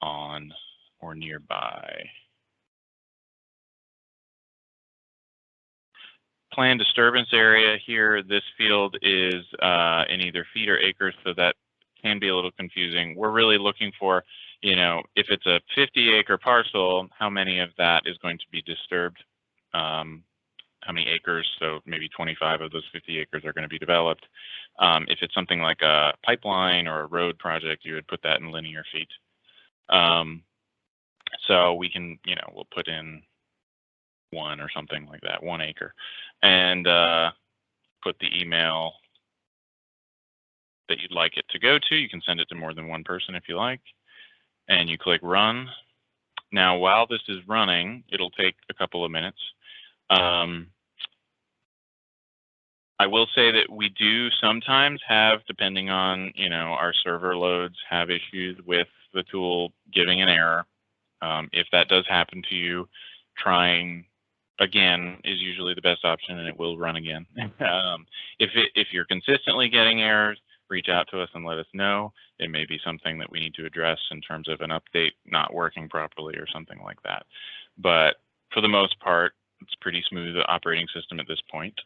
on or nearby. Planned disturbance area here, this field is in either feet or acres, so that can be a little confusing. We're really looking for, if it's a 50-acre parcel, how many of that is going to be disturbed? How many acres? So maybe 25 of those 50 acres are going to be developed. If it's something like a pipeline or a road project, you would put that in linear feet. So we can, we'll put in 1 or something like that, 1 acre, and put the email that you'd like it to go to. You can send it to more than 1 person if you like, and you click run. Now, while this is running, it'll take a couple of minutes. I will say that we do sometimes have, depending on, our server loads, have issues with the tool giving an error. If that does happen to you, trying again is usually the best option, and it will run again. If you're consistently getting errors, reach out to us and let us know. It may be something that we need to address in terms of an update not working properly or something like that. But for the most part, it's pretty smooth operating system at this point.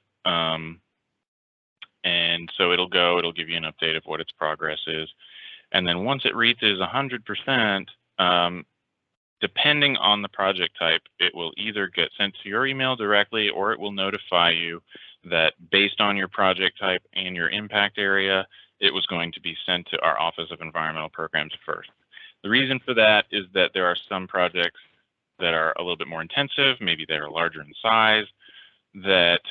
And so it'll give you an update of what its progress is. And then once it reaches 100%, depending on the project type, it will either get sent to your email directly, or it will notify you that based on your project type and your impact area, it was going to be sent to our Office of Environmental Programs first. The reason for that is that there are some projects that are a little bit more intensive, maybe they are larger in size, that,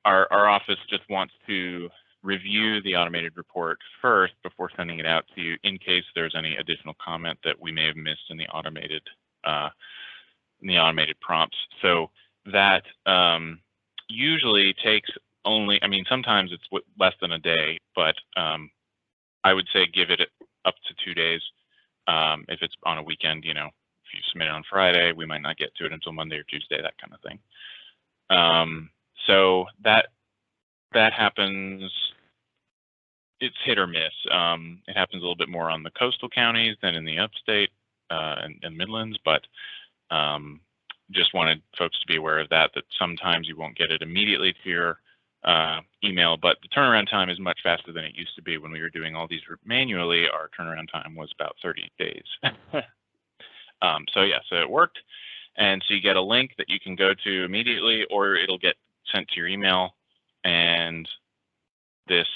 our office just wants to review the automated report first before sending it out to you, in case there's any additional comment that we may have missed in the automated prompts. So that usually takes only, sometimes it's less than a day, but I would say give it up to 2 days. If it's on a weekend, if you submit it on Friday, we might not get to it until Monday or Tuesday, that kind of thing. So that happens. It's hit or miss. It happens a little bit more on the coastal counties than in the upstate and Midlands, but just wanted folks to be aware of that sometimes you won't get it immediately to your email, but the turnaround time is much faster than it used to be. When we were doing all these manually, our turnaround time was about 30 days. So it worked. And so you get a link that you can go to immediately, or it'll get sent to your email, and this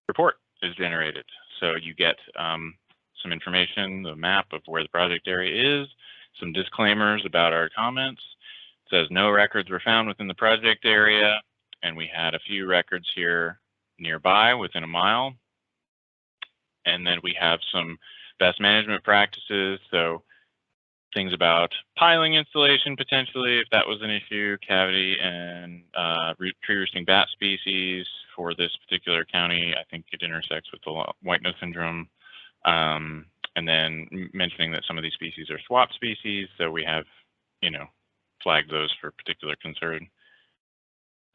report is generated. So you get some information, the map of where the project area is, some disclaimers about our comments. It says no records were found within the project area, and we had a few records here nearby within a mile. And then we have some best management practices. So things about piling installation potentially, if that was an issue, cavity and tree roosting bat species for this particular county. I think it intersects with the white nose syndrome. And then mentioning that some of these species are swap species, so we have, flagged those for particular concern.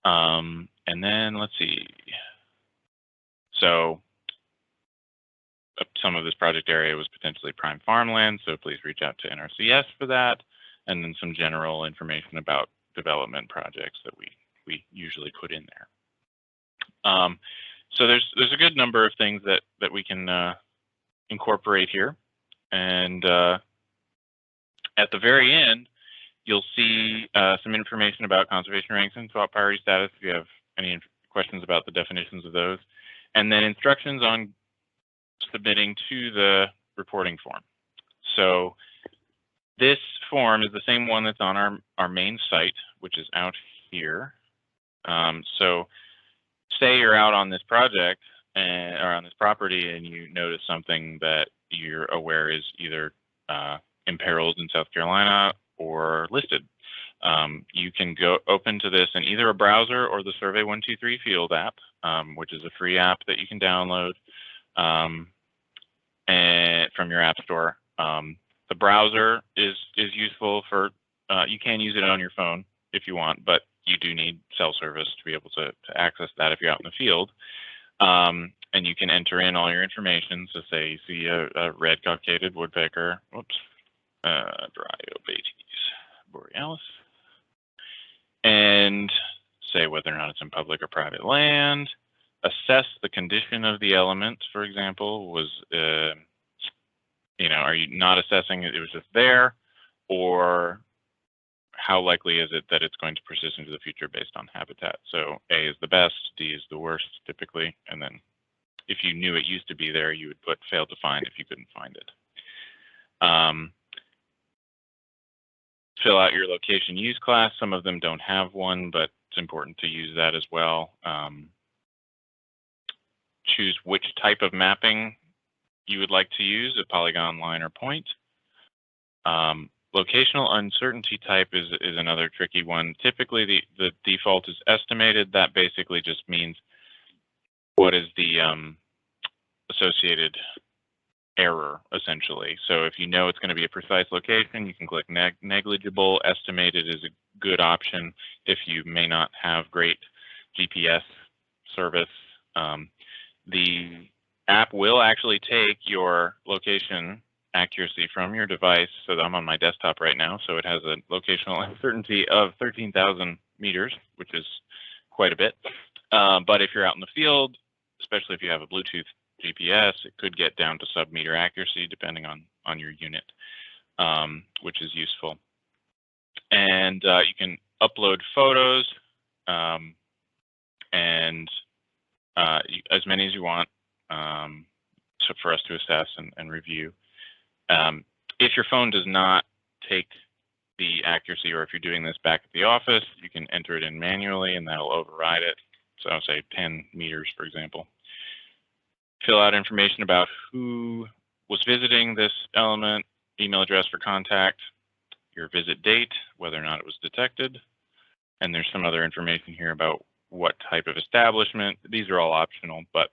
And then let's see. So some of this project area was potentially prime farmland, so please reach out to NRCS for that. And then some general information about development projects that we usually put in there. So there's a good number of things that we can incorporate here. And at the very end, you'll see some information about conservation ranks and spot priority status if you have any questions about the definitions of those, and then instructions on submitting to the reporting form. So this form is the same one that's on our main site, which is out here. So say you're out on this project or on this property and you notice something that you're aware is either imperiled in South Carolina or listed. You can go open to this in either a browser or the Survey 123 Field app, which is a free app that you can download and from your app store. The browser is useful for, you can use it on your phone if you want, but you do need cell service to be able to access that if you're out in the field. And you can enter in all your information. So say you see a red cockaded woodpecker, whoops, Dryobates borealis, and say whether or not it's in public or private land, assess the condition of the element, for example, was, are you not assessing it, it was just there, or how likely is it that it's going to persist into the future based on habitat? So A is the best, D is the worst typically, and then if you knew it used to be there, you would put failed to find if you couldn't find it. Fill out your location use class. Some of them don't have one, but it's important to use that as well. Choose which type of mapping you would like to use, a polygon, line, or point. Locational uncertainty type is another tricky one. Typically, the default is estimated. That basically just means what is the associated error, essentially. So if you know it's going to be a precise location, you can click negligible. Estimated is a good option if you may not have great GPS service. The app will actually take your location accuracy from your device. So I'm on my desktop right now, so it has a locational uncertainty of 13,000 meters, which is quite a bit. But if you're out in the field, especially if you have a Bluetooth GPS, it could get down to sub-meter accuracy depending on your unit, which is useful. And you can upload photos and as many as you want so for us to assess and review. If your phone does not take the accuracy, or if you're doing this back at the office, you can enter it in manually and that'll override it. So I'll say 10 meters, for example. Fill out information about who was visiting this element, email address for contact, your visit date, whether or not it was detected. And there's some other information here about what type of establishment. These are all optional, but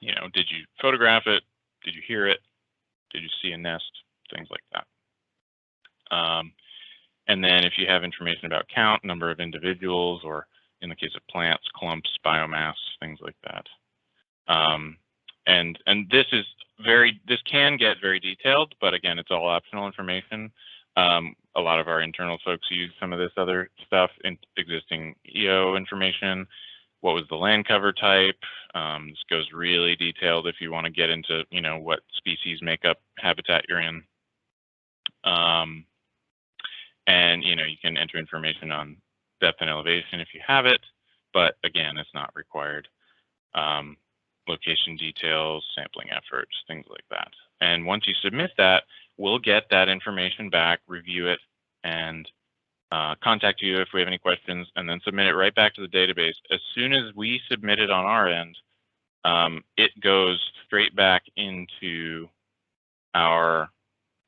did you photograph it? Did you hear it? Did you see a nest? Things like that. And then if you have information about count, number of individuals, or in the case of plants, clumps, biomass, things like that. And this can get very detailed, but again, it's all optional information. A lot of our internal folks use some of this other stuff in existing EO information. What was the land cover type? This goes really detailed if you want to get into, what species make up habitat you're in. And, you can enter information on depth and elevation if you have it, but again, it's not required. Location details, sampling efforts, things like that. And once you submit that, we'll get that information back, review it, and contact you if we have any questions, and then submit it right back to the database. As soon as we submit it on our end, it goes straight back into our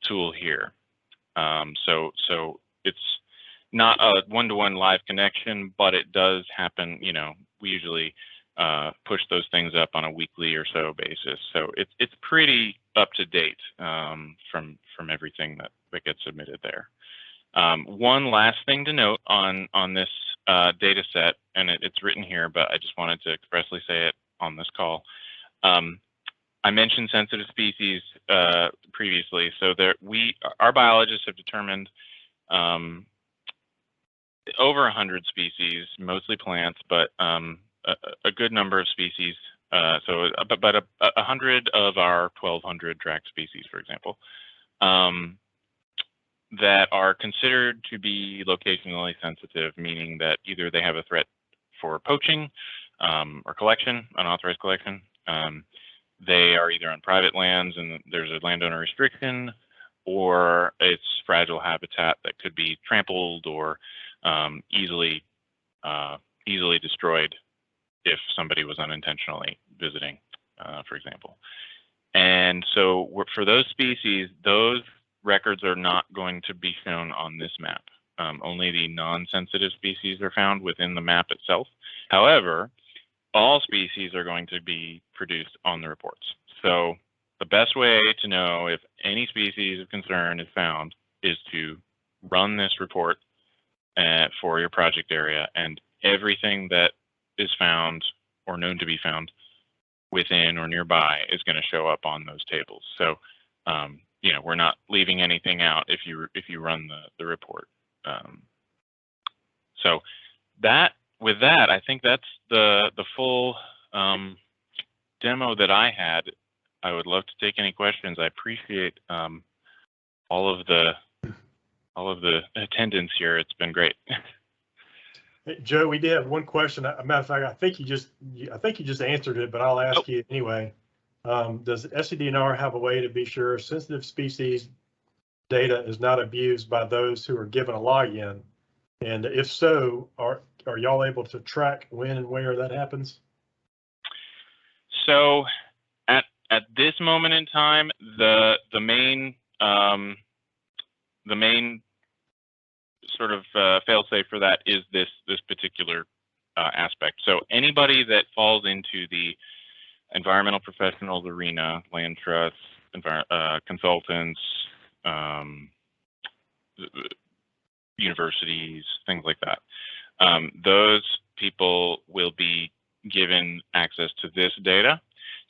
tool here. So it's not a one-to-one live connection, but it does happen. We usually push those things up on a weekly or so basis. So it's pretty up to date from everything that gets submitted there. One last thing to note on this data set, and it's written here, but I just wanted to expressly say it on this call. I mentioned sensitive species previously. So our biologists have determined over 100 species, mostly plants, but a good number of species So about 100 of our 1,200 tracked species, for example, that are considered to be locationally sensitive, meaning that either they have a threat for poaching or collection, unauthorized collection. They are either on private lands and there's a landowner restriction, or it's fragile habitat that could be trampled or easily destroyed if somebody was unintentionally visiting, for example. And so for those species, those records are not going to be shown on this map. Only the non-sensitive species are found within the map itself. However, all species are going to be produced on the reports. So the best way to know if any species of concern is found is to run this report for your project area, and everything that is found or known to be found within or nearby is going to show up on those tables. So, you know, we're not leaving anything out if you run the report. So with that, I think that's the full demo that I had. I would love to take any questions. I appreciate all of the attendance here. It's been great. Hey, Joe, we did have one question. As a matter of fact, I think you just answered it, but I'll ask you anyway. Does SCDNR have a way to be sure sensitive species data is not abused by those who are given a login? And if so, are y'all able to track when and where that happens? So at this moment in time, the main sort of fail-safe for that is this particular aspect. So anybody that falls into the environmental professionals arena, land trusts, consultants, universities, things like that, those people will be given access to this data.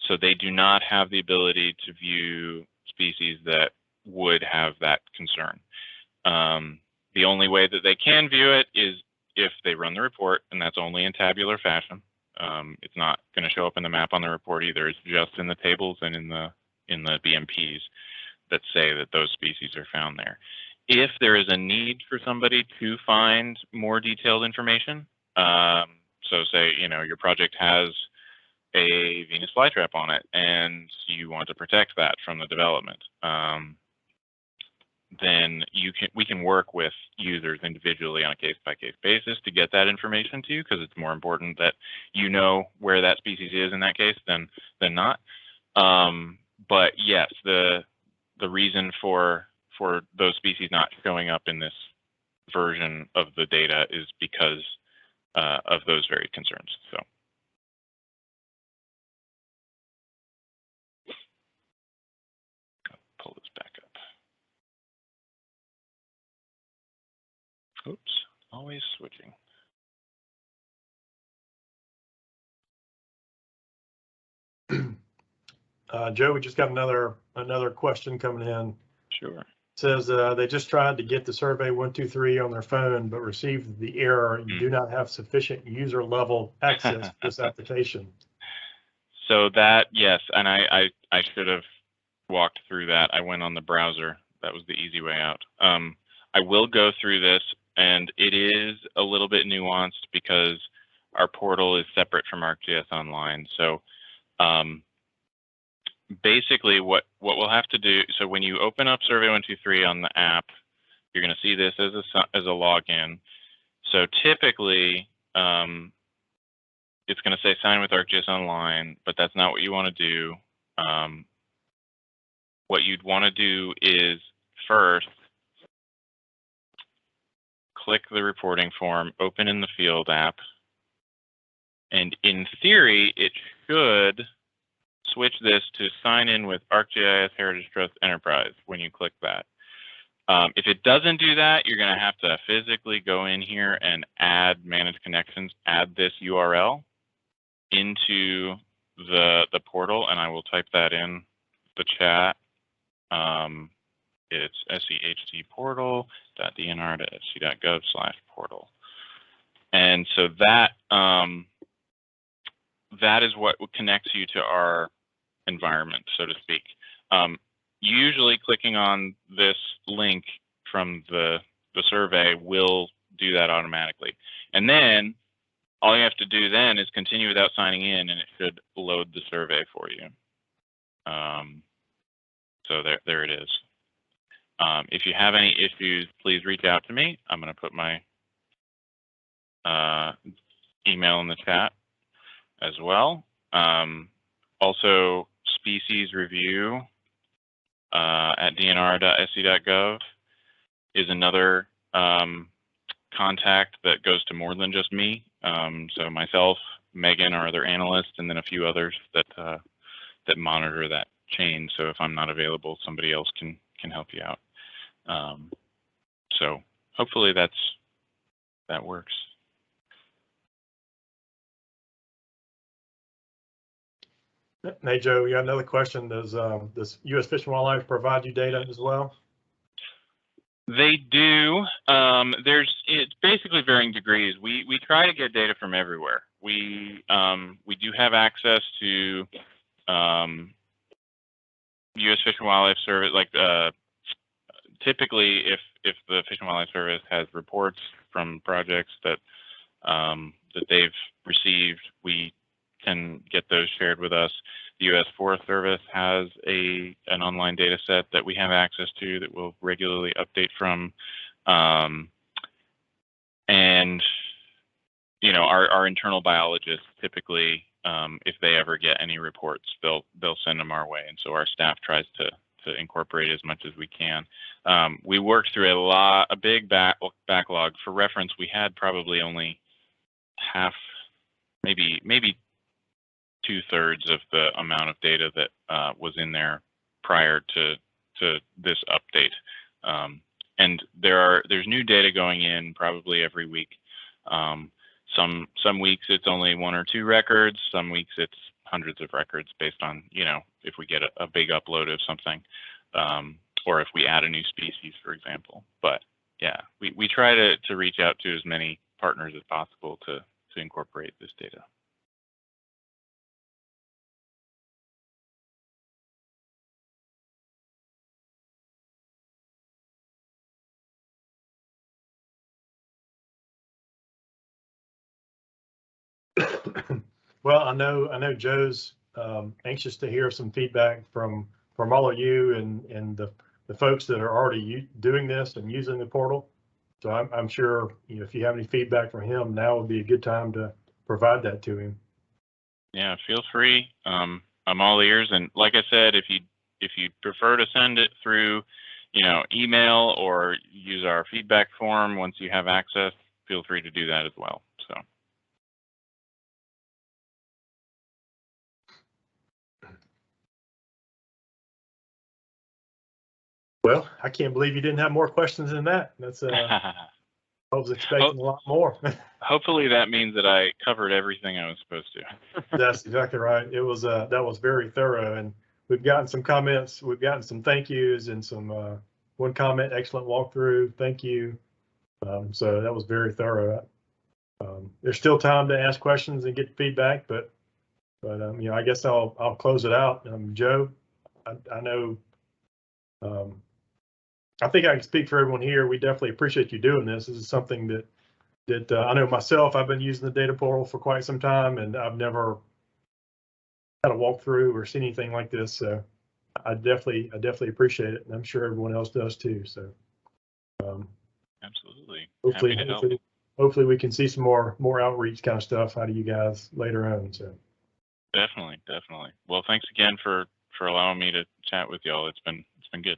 So they do not have the ability to view species that would have that concern. The only way that they can view it is if they run the report, and that's only in tabular fashion. It's not going to show up in the map on the report either. It's just in the tables and in the BMPs that say that those species are found there. If there is a need for somebody to find more detailed information, so say, you know, your project has a Venus flytrap on it and you want to protect that from the development, then we can work with users individually on a case-by-case basis to get that information to you, because it's more important that you know where that species is in that case than not. But yes, the reason for those species not showing up in this version of the data is because of those very concerns. So. Pull this back up. Oops, always switching. Joe, we just got another question coming in. Sure. It says they just tried to get the survey 123 on their phone, but received the error. You do not have sufficient user level access to this application. So that, yes, and I should have walked through that. I went on the browser. That was the easy way out. I will go through this, and it is a little bit nuanced because our portal is separate from ArcGIS Online. So basically what we'll have to do, so when you open up Survey 123 on the app, you're going to see this as a login. So typically, it's going to say sign with ArcGIS Online, but that's not what you want to do. What you'd want to do is first click the reporting form, open in the Field app, and in theory, it should switch this to sign in with ArcGIS Heritage Trust Enterprise when you click that. If it doesn't do that, you're going to have to physically go in here and add manage connections, add this URL into the portal, and I will type that in the chat. It's schdportal.dnr.sc.gov/portal. And so that that is what connects you to our environment, so to speak. Usually clicking on this link from the survey will do that automatically. And then all you have to do then is continue without signing in, and it should load the survey for you. So there it is. If you have any issues, please reach out to me. I'm going to put my email in the chat as well. Also, species review at dnr.sc.gov is another contact that goes to more than just me. So myself, Megan, our other analyst, and then a few others that that monitor that chain. So if I'm not available, somebody else can help you out. So hopefully that works. Hey, Joe, we got another question. Does U.S. Fish and Wildlife provide you data as well? They do. It's basically varying degrees. We try to get data from everywhere. We do have access to U.S. Fish and Wildlife Service. Like typically, if the Fish and Wildlife Service has reports from projects that that they've received, we can get those shared with us. The U.S. Forest Service has an online data set that we have access to that we'll regularly update from. And you know, our internal biologists typically, if they ever get any reports, they'll send them our way, and so our staff tries to incorporate as much as we can. We worked through a big backlog. For reference, we had probably only half, maybe 2/3 of the amount of data that was in there prior to this update. And there's new data going in probably every week. Some weeks it's only 1 or 2 records. Some weeks it's hundreds of records based on, you know, if we get a big upload of something, or if we add a new species, for example. But yeah, we try to reach out to as many partners as possible to incorporate this data. Well, I know Joe's anxious to hear some feedback from all of you and the folks that are already doing this and using the portal. So I'm sure, you know, if you have any feedback from him, now would be a good time to provide that to him. Yeah, feel free. I'm all ears. And like I said, if you prefer to send it through, you know, email or use our feedback form once you have access, feel free to do that as well. So. Well, I can't believe you didn't have more questions than that. That's I was expecting a lot more. Hopefully that means that I covered everything I was supposed to. That's exactly right. It was that was very thorough, and we've gotten some comments. We've gotten some thank yous and some one comment, excellent walkthrough. Thank you. So that was very thorough. There's still time to ask questions and get feedback, but you know, I guess I'll close it out. Joe, I know. I think I can speak for everyone here. We definitely appreciate you doing this. This is something that I know myself. I've been using the data portal for quite some time, and I've never had a walkthrough or seen anything like this. So I definitely appreciate it, and I'm sure everyone else does too. So absolutely. Hopefully we can see some more outreach kind of stuff out of you guys later on. So definitely. Well, thanks again for allowing me to chat with y'all. It's been good.